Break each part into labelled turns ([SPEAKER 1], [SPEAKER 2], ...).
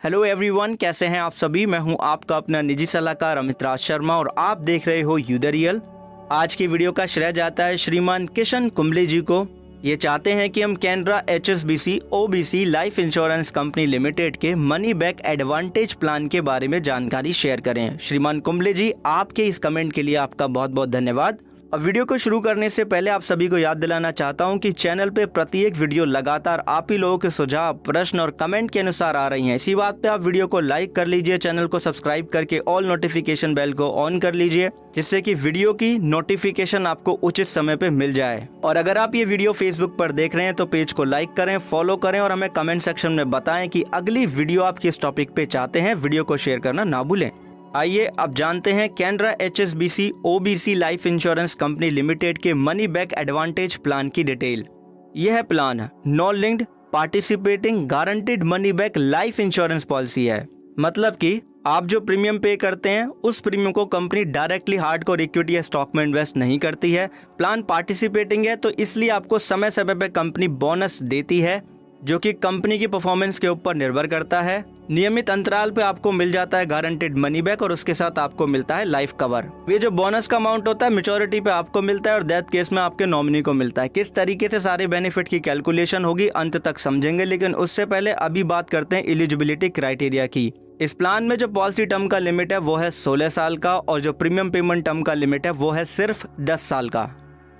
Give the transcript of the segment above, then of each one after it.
[SPEAKER 1] Hello everyone, कैसे हैं आप सभी। मैं हूं आपका अपना निजी सलाहकार अमित राज शर्मा और आप देख रहे हो यू द रियल। आज की वीडियो का श्रेय जाता है श्रीमान किशन कुंबले जी को। ये चाहते हैं कि हम Canara HSBC OBC life insurance company limited के मनी बैक एडवांटेज प्लान के बारे में जानकारी शेयर करें। श्रीमान कुंबले जी, आपके इस कमेंट के लिए आपका बहुत बहुत धन्यवाद। अब वीडियो को शुरू करने से पहले आप सभी को याद दिलाना चाहता हूं कि चैनल पे प्रत्येक वीडियो लगातार आप ही लोगों के सुझाव, प्रश्न और कमेंट के अनुसार आ रही हैं। इसी बात पे आप वीडियो को लाइक कर लीजिए, चैनल को सब्सक्राइब करके ऑल नोटिफिकेशन बेल को ऑन कर लीजिए, जिससे कि वीडियो की नोटिफिकेशन आपको उचित समय पे मिल जाए। और अगर आप ये वीडियो फेसबुक पर देख रहे हैं तो पेज को लाइक करें, फॉलो करें और हमें कमेंट सेक्शन में बताएं कि अगली वीडियो आप किस टॉपिक पे चाहते हैं। वीडियो को शेयर करना ना भूलें। आइए अब जानते हैं Canara HSBC OBC life insurance company limited के मनी बैक एडवांटेज प्लान की डिटेल। यह plan non linked participating guaranteed money back life insurance policy है। मतलब कि आप जो प्रीमियम पे करते हैं उस प्रीमियम को कंपनी डायरेक्टली हार्डकोर इक्विटी या स्टॉक में इन्वेस्ट नहीं करती है। प्लान पार्टिसिपेटिंग है तो इसलिए आपको समय समय पे कंपनी बोनस देती है, जो कि कंपनी की परफॉर्मेंस के ऊपर निर्भर करता है। नियमित अंतराल पे आपको मिल जाता है गारंटेड मनी बैक और उसके साथ आपको मिलता है लाइफ कवर। ये जो बोनस का अमाउंट होता है मैच्योरिटी पे आपको मिलता है और डेथ केस में आपके नॉमिनी को मिलता है। किस तरीके से सारे बेनिफिट की कैलकुलेशन होगी अंत तक समझेंगे, लेकिन उससे पहले अभी बात करते हैं एलिजिबिलिटी क्राइटेरिया की। इस प्लान में जो पॉलिसी टर्म का लिमिट है वो है 16 साल का और जो प्रीमियम पेमेंट टर्म का लिमिट है वो है सिर्फ 10 साल का।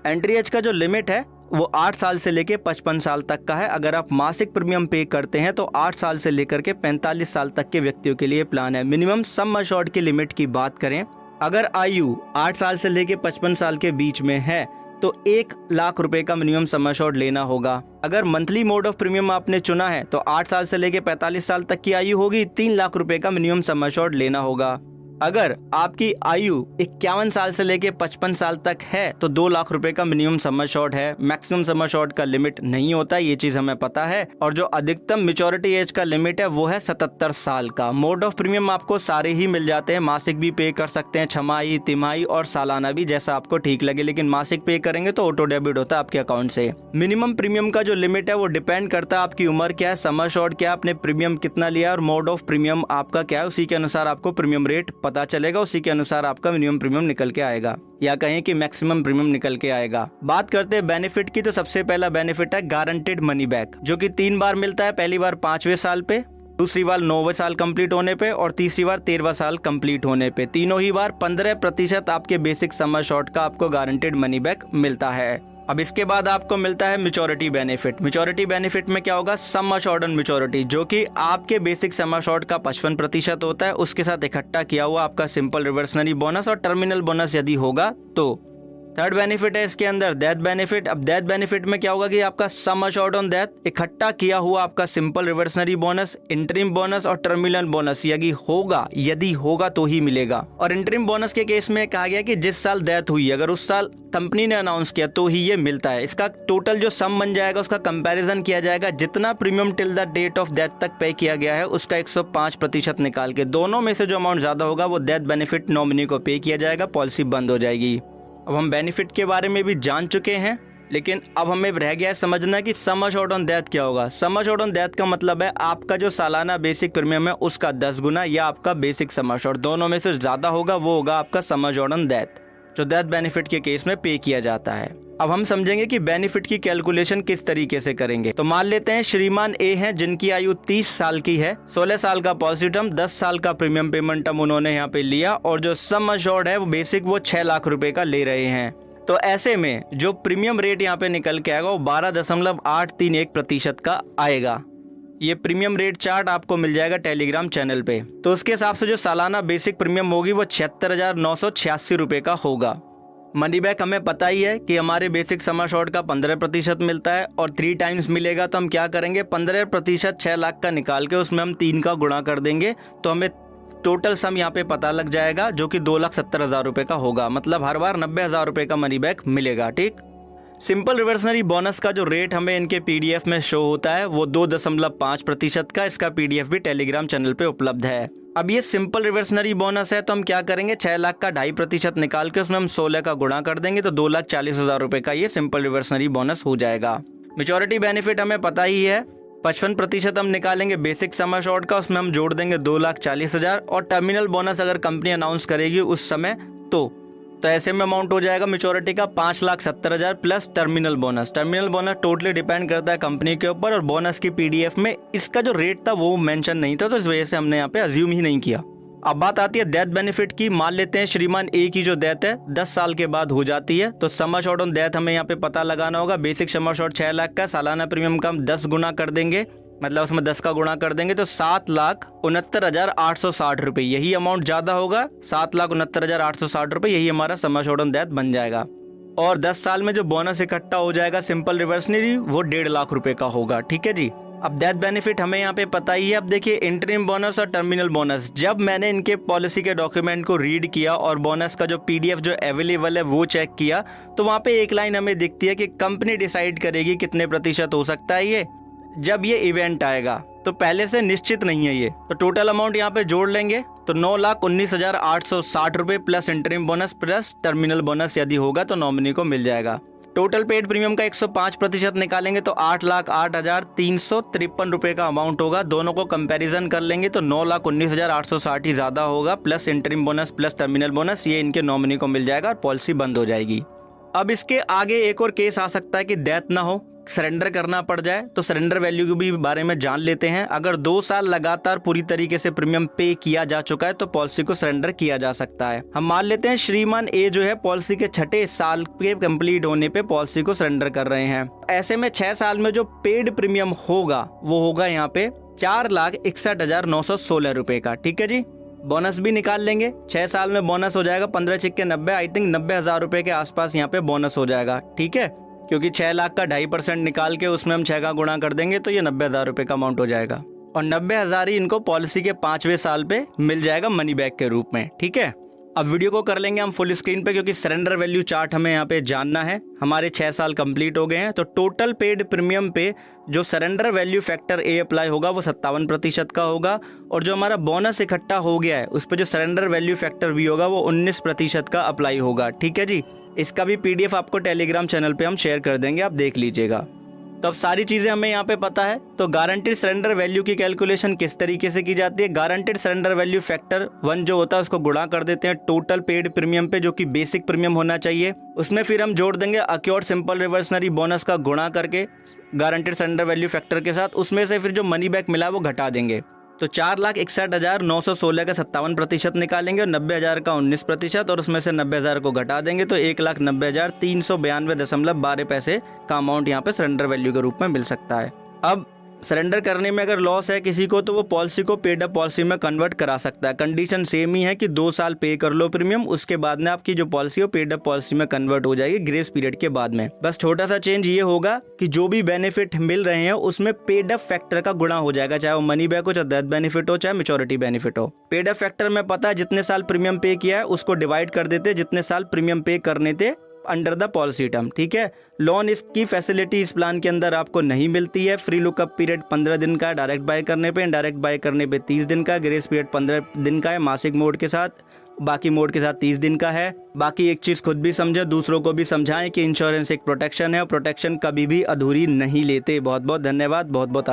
[SPEAKER 1] एंट्री एज का जो लिमिट है वो 8 साल से लेके 55 साल तक का है। अगर आप मासिक प्रीमियम पे करते हैं तो 8 साल से लेकर के 45 साल तक के व्यक्तियों के लिए प्लान है। मिनिमम सम अश्योर्ड की लिमिट की बात करें, अगर आयु 8 साल से लेके 55 साल के बीच में है तो 1 लाख रुपए का मिनिमम सम अश्योर्ड लेना होगा। अगर मंथली मोड ऑफ प्रीमियम आपने चुना है तो 8 साल से लेके 45 साल तक की आयु होगी, 3 लाख रुपए का मिनिमम सम अश्योर्ड लेना होगा। अगर आपकी आयु 51 साल से लेके 55 साल तक है तो 2 लाख रुपए का मिनिमम सम अश्योर्ड है। मैक्सिमम सम अश्योर्ड का लिमिट नहीं होता, ये चीज हमें पता है। और जो अधिकतम मैच्योरिटी एज का लिमिट है वो है 77 साल का। मोड ऑफ प्रीमियम आपको सारे ही मिल जाते हैं, मासिक भी पे कर सकते हैं, छमाही, तिमाही और सालाना भी, जैसा आपको ठीक लगे। लेकिन मासिक पे करेंगे तो ऑटो डेबिट होता है आपके अकाउंट से। मिनिमम प्रीमियम का जो लिमिट है वो डिपेंड करता है आपकी उम्र क्या है, सम अश्योर्ड क्या, आपने प्रीमियम कितना लिया और मोड ऑफ प्रीमियम आपका क्या है। उसी के अनुसार आपको प्रीमियम रेट पता चलेगा, उसी के अनुसार आपका मिनिमम प्रीमियम निकल के आएगा, या कहें कि मैक्सिमम प्रीमियम निकल के आएगा। बात करते हैं बेनिफिट की, तो सबसे पहला बेनिफिट है गारंटेड मनी बैक, जो कि 3 बार मिलता है। पहली बार 5वें साल पे, दूसरी बार 9वें साल कंप्लीट होने पे और तीसरी बार 13वां साल कंप्लीट होने पे। तीनों ही बार 15% आपके बेसिक सम अश्योर्ड का आपको गारंटेड मनी बैक मिलता है। अब इसके बाद आपको मिलता है मैच्योरिटी बेनिफिट। मैच्योरिटी बेनिफिट में क्या होगा, सम अश्योर्ड ऑन मैच्योरिटी, जो कि आपके बेसिक सम अश्योर्ड का 55% होता है। उसके साथ इकट्ठा किया हुआ आपका सिंपल रिवर्सनरी बोनस और टर्मिनल बोनस यदि होगा तो। थर्ड बेनिफिट है इसके अंदर डेथ बेनिफिट। अब डेथ बेनिफिट में क्या होगा कि आपका सम अश्योर्ड ऑन डेथ, इकट्ठा किया हुआ आपका simple reversionary bonus, interim bonus और टर्मिनल बोनस यदि होगा तो ही मिलेगा। और इंटरिम बोनस के केस में कहा गया कि जिस साल डेथ हुई, अगर उस साल कंपनी ने अनाउंस किया तो ही ये मिलता है। इसका टोटल जो सम बन जाएगा उसका कंपैरिजन किया जाएगा, जितना premium till the date of death तक पे किया गया है उसका 105% निकाल के दोनों में से जो अमाउंट ज्यादा होगा वो डेथ बेनिफिट नॉमिनी को पे किया जाएगा, पॉलिसी बंद हो जाएगी। अब हम बेनिफिट के बारे में भी जान चुके हैं, लेकिन अब हमें रह गया है समझना कि सम अश्योर्ड ऑन डेथ क्या होगा। सम अश्योर्ड ऑन डेथ का मतलब है आपका जो सालाना बेसिक प्रीमियम है उसका 10 गुना या आपका बेसिक सम अश्योर्ड, दोनों में से ज्यादा होगा, वो होगा आपका सम अश्योर्ड ऑन डेथ, जो डेथ बेनिफिट के केस में पे किया जाता है। अब हम समझेंगे कि बेनिफिट की कैलकुलेशन किस तरीके से करेंगे। तो मान लेते हैं श्रीमान ए हैं जिनकी आयु 30 साल की है, 16 साल का पॉलिसी टर्म, 10 साल का प्रीमियम पेमेंट टर्म उन्होंने यहाँ पे लिया और जो सम अश्योर्ड है वो बेसिक वो 6 लाख रुपए का ले रहे हैं। तो ऐसे में जो प्रीमियम रेट यहाँ पे निकल के आएगा वो 12.831% का आएगा। ये प्रीमियम रेट चार्ट आपको मिल जाएगा टेलीग्राम चैनल पे। तो उसके हिसाब से जो सालाना बेसिक प्रीमियम होगी वो 76,986 रुपए का होगा। मनी बैक हमें पता ही है कि हमारे बेसिक सम अश्योर्ड का 15% मिलता है और 3 टाइम्स मिलेगा। तो हम क्या करेंगे, 15% 6 लाख का निकाल के उसमें हम 3 का गुणा कर देंगे तो हमें टोटल सम यहाँ पे पता लग जाएगा, जो कि 2,70,000 रुपए का होगा। मतलब हर बार 90,000 रुपए का मनी बैक मिलेगा। ठीक, सिंपल रिवर्सनरी बोनस का जो रेट हमें इनके PDF में शो होता है वो 2.5% का। इसका PDF भी टेलीग्राम चैनल पे उपलब्ध है। अब ये सिंपल रिवर्सनरी बोनस है तो हम क्या करेंगे, 6 लाख का 2.5% निकाल के उसमें हम 16 का गुणा कर देंगे तो 2,40,000 रुपए का ये सिंपल रिवर्सनरी बोनस हो जाएगा। मैच्योरिटी बेनिफिट हमें पता ही है 55% हम निकालेंगे बेसिक सम एश्योर्ड का, उसमें हम जोड़ देंगे 2,40,000 और टर्मिनल बोनस अगर कंपनी अनाउंस करेगी उस समय तो ऐसे में अमाउंट हो जाएगा मेच्योरिटी का 5,70,000 plus terminal bonus. Terminal bonus totally depend करता है कंपनी के ऊपर, और बोनस की पीडीएफ में इसका जो रेट था वो मेंशन नहीं था, तो इस वजह से हमने यहाँ पे अज्यूम ही नहीं किया। अब बात आती है डेथ बेनिफिट की। मान लेते हैं श्रीमान ए की जो डेथ है 10 साल के बाद हो जाती है, तो सम एश्योर्ड ऑन डेथ हमें यहाँ पे पता लगाना होगा। बेसिक सम एश्योर्ड 6 लाख का, सालाना प्रीमियम का हम 10 गुना कर देंगे, मतलब उसमें 10 का गुणा कर देंगे तो 7,69,860 रुपये, यही अमाउंट ज्यादा होगा। 7,69,860 रुपये यही हमारा सम एश्योर्ड ऑन डेथ बन जाएगा। और 10 साल में जो बोनस इकट्ठा हो जाएगा सिंपल रिवर्सरी वो 1.5 लाख रुपए का होगा। ठीक है जी। अब डेथ बेनिफिट हमें यहाँ पे पता ही है। अब देखिए इंटरिम बोनस और टर्मिनल बोनस, जब मैंने इनके पॉलिसी के डॉक्यूमेंट को रीड किया और बोनस का जो पीडीएफ जो अवेलेबल है वो चेक किया, तो वहाँ पे एक लाइन हमें दिखती है कि कंपनी डिसाइड करेगी कितने प्रतिशत हो सकता है ये जब ये इवेंट आएगा, तो पहले से निश्चित नहीं है ये। तो टोटल अमाउंट यहाँ पे जोड़ लेंगे तो 9,19,860 रुपये plus interim bonus plus terminal bonus यदि होगा तो नॉमिनी को मिल जाएगा। टोटल पेड प्रीमियम का 105% निकालेंगे तो 8,08,353 रुपये का अमाउंट होगा। दोनों को कंपैरिजन कर लेंगे तो 9,19,860 ही ज्यादा होगा, plus interim bonus plus terminal bonus ये इनके नॉमिनी को मिल जाएगा और पॉलिसी बंद हो जाएगी। अब इसके आगे एक और केस आ सकता है कि डेथ ना हो, सरेंडर करना पड़ जाए, तो सरेंडर वैल्यू के भी बारे में जान लेते हैं। अगर 2 साल लगातार पूरी तरीके से प्रीमियम पे किया जा चुका है तो पॉलिसी को सरेंडर किया जा सकता है। हम मान लेते हैं श्रीमान ए जो है पॉलिसी के 6ठे साल के कंप्लीट होने पे पॉलिसी को सरेंडर कर रहे हैं। ऐसे में 6 साल में जो पेड प्रीमियम होगा वो होगा यहाँ पे 4,61,916 रुपए का। ठीक है जी। बोनस भी निकाल लेंगे, 6 साल में बोनस हो जाएगा 15 छिक्के 90, आई थिंक 90,000 रुपए के आसपास यहाँ पे बोनस हो जाएगा। ठीक है, क्योंकि 6 लाख का 2.5% निकाल के उसमें हम 6 का गुणा कर देंगे तो ये 90,000 रुपए का अमाउंट हो जाएगा, और 90,000 ही इनको पॉलिसी के 5वें साल पे मिल जाएगा मनी बैक के रूप में। ठीक है। अब वीडियो को कर लेंगे हम फुल स्क्रीन पे, क्योंकि सरेंडर वैल्यू चार्ट हमें यहाँ पे जानना है। हमारे 6 साल कंप्लीट हो गए हैं, तो टोटल पेड प्रीमियम पे जो सरेंडर वैल्यू फैक्टर ए अप्लाई होगा वो 57% का होगा, और जो हमारा बोनस इकट्ठा हो गया है उस पर जो सरेंडर वैल्यू फैक्टर भी होगा वो 19% का अप्लाई होगा। ठीक है जी। इसका भी पीडीएफ आपको टेलीग्राम चैनल पे हम शेयर कर देंगे, आप देख लीजिएगा। तो अब सारी चीजें हमें यहाँ पे पता है। तो गारंटेड सरेंडर वैल्यू की कैलकुलेशन किस तरीके से की जाती है। गारंटेड सरेंडर वैल्यू फैक्टर 1 जो होता है उसको गुणा कर देते हैं टोटल पेड प्रीमियम पे, जो कि बेसिक प्रीमियम होना चाहिए। उसमें फिर हम जोड़ देंगे अक्योर्ड सिंपल रिवर्सनरी बोनस का गुणा करके गारंटेड सरेंडर वैल्यू फैक्टर के साथ, उसमें से फिर जो मनी बैक मिला वो घटा देंगे। तो 4,61,916 का 57% निकालेंगे और 90,000 का 19%, और उसमें से 90,000 को घटा देंगे तो 1,90,392.12 पैसे का अमाउंट यहाँ पे सरेंडर वैल्यू के रूप में मिल सकता है। अब सरेंडर करने में अगर लॉस है किसी को तो वो पॉलिसी को पेड अप पॉलिसी में कन्वर्ट करा सकता है। कंडीशन सेम ही है कि 2 साल पे कर लो प्रीमियम, उसके बाद में आपकी जो पॉलिसी है पेड अप पॉलिसी में कन्वर्ट हो जाएगी ग्रेस पीरियड के बाद में। बस छोटा सा चेंज ये होगा कि जो भी बेनिफिट मिल रहे हैं उसमें पेड अप फैक्टर का गुणा हो जाएगा, चाहे वो मनी बैक हो, चाहे डेथ बेनिफिट हो, चाहे मैच्योरिटी बेनिफिट हो। पेड अप फैक्टर में पता है जितने साल प्रीमियम पे किया है उसको डिवाइड कर देते जितने साल प्रीमियम पे करने थे अंडर द पॉलिसी टर्म। ठीक है। लोन इसकी फैसिलिटी इस प्लान के अंदर आपको नहीं मिलती है। फ्री लुकअप पीरियड 15 दिन का, डायरेक्ट बाय करने पे, इनडायरेक्ट बाय करने पे 30 दिन का, ग्रेस पीरियड 15 दिन का है मासिक मोड के साथ, बाकी मोड के साथ 30 दिन का है। बाकी एक चीज खुद भी समझे, दूसरों को भी समझाएं कि इंश्योरेंस एक प्रोटेक्शन है और प्रोटेक्शन कभी भी अधूरी नहीं लेते। बहुत बहुत धन्यवाद, बहुत बहुत